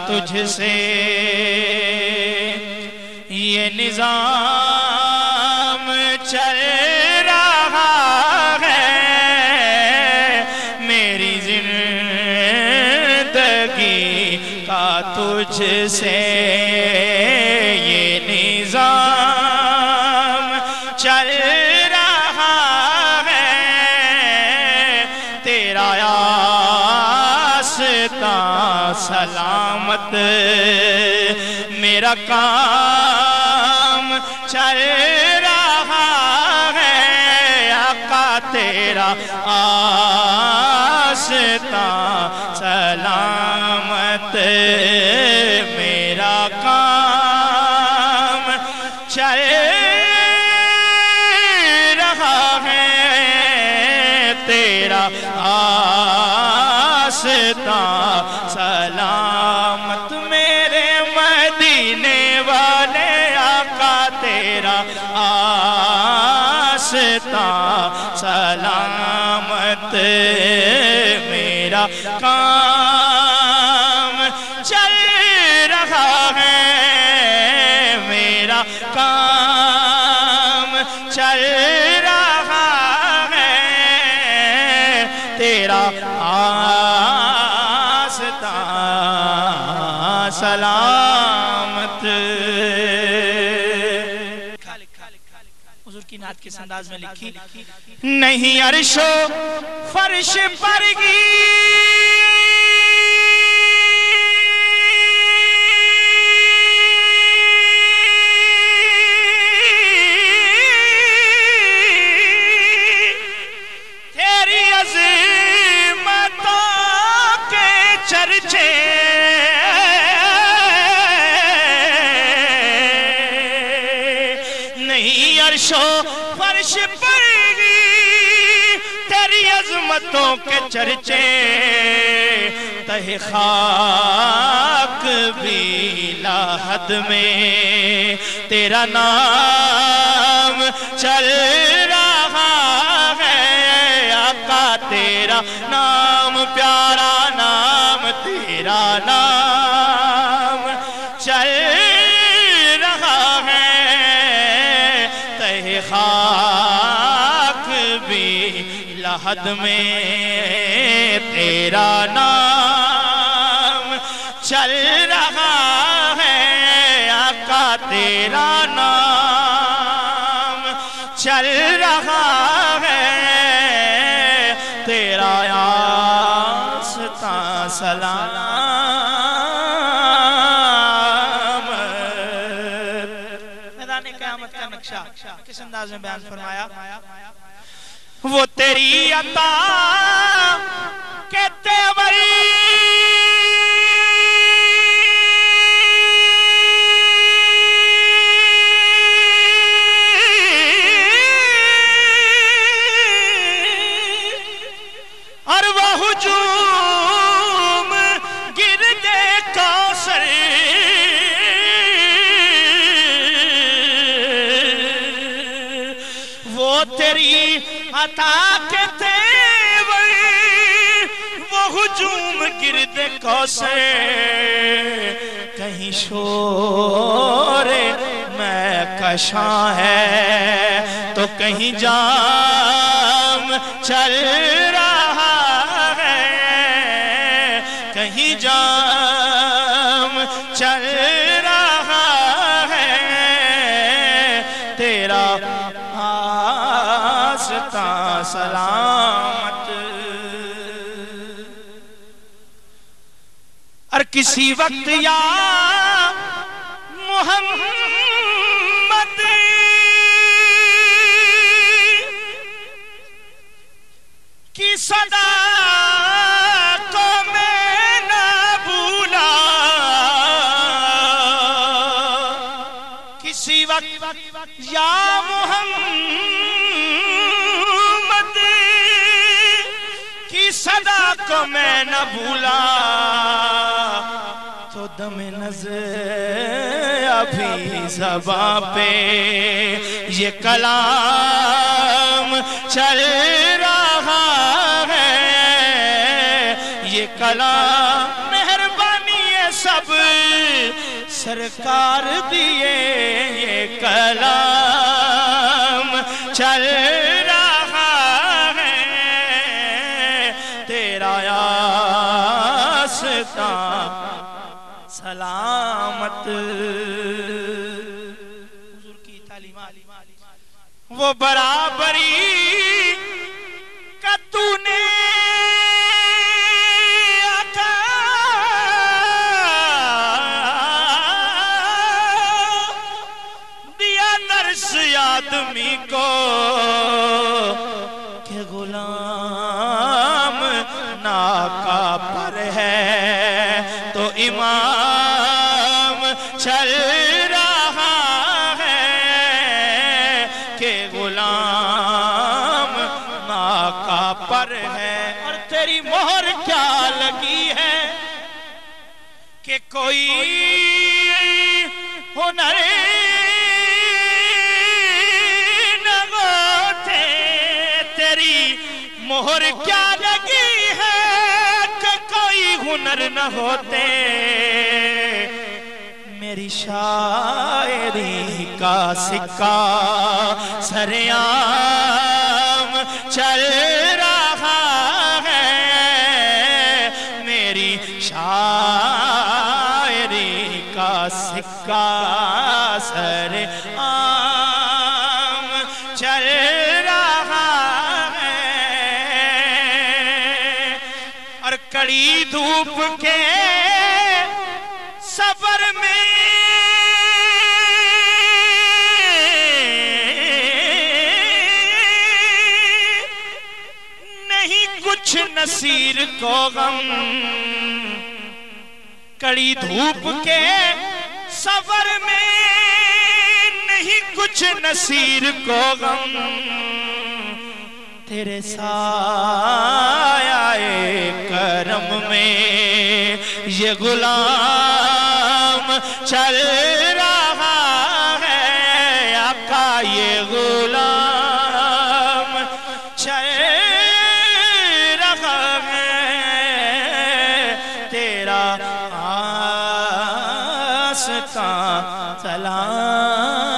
تجھ سے یہ نظام چل رہا ہے، میری زندگی کا تجھ سے یہ نظام چل رہا ہے، تیرا آستاں سلامت میرا کام چل رہا ہے، آقا تیرا آستاں سلامت میرا کام چل رہا ہے، تیرا آستاں سلامت میرے مدینے والے آقا تیرا آستاں سلامت میرا کام چل رہا ہے، میرا کام چل رہا ہے، تیرا آستاں سلامت۔ حضور کی نعت کس انداز میں لکھی؟ نہیں عرش و فرش پر گی تیری عظمتوں کے چرچے، نہیں عرش و فرش پر گی تیری عظمتوں کے چرچے، تہ خاک بھی لاحد میں تیرا نام چل رہا ہے، آقا تیرا نام پیارا نام تیرا نام چل رہا ہے، تہ خاک بھی لحد میں تیرا نام چل رہا ہے، آقا تیرا نام چل رہا ہے، تیرا آستاں سلامت۔ میدان قیامت کا نقشہ کس انداز میں بیان فرمایا؟ وہ تیری عطا کے تیور اور وہ ہجوم گرد کوثر، وہ تیری عطا کے تیور وہ ہجوم گرد کوثر، کہیں شور میں کشاں ہے تو کہیں جام چل رہا ہے، کہیں جام چل رہا ہے، تیرا آستاں سلامت۔ اور کسی وقت یا محمد کی صدا کو میں نہ بھولا، کسی وقت یا محمد کی صدا کو میں نہ بھولا، تو دم نظر ابھی زباں پہ یہ کلام چل رہا ہے، یہ کلام مہربانی سب سرکار دیے یہ کلام چل رہا ہے تیرا آستاں سلامت حضور کی تعلیمات وہ برابری کا تو نے آدمی کو کہ غلام ناکا پر ہے تو امام چل رہا ہے کہ غلام ناکا پر ہے اور تیری مہر کیا لگی ہے کہ کوئی ہنر مہر کیا لگی ہے کہ کوئی ہنر نہ ہوتے میری شاعری کا سکہ سریعام چل رہا ہے میری شاعری کا سکہ سریعام چل رہا کڑی دھوپ کے سفر میں نہیں کچھ نصیر کو غم کڑی دھوپ کے سفر میں نہیں کچھ نصیر کو غم تیرے سایہ کرم میں یہ غلام چل رہا ہے آقا یہ غلام چل رہا ہے تیرا آستاں سلام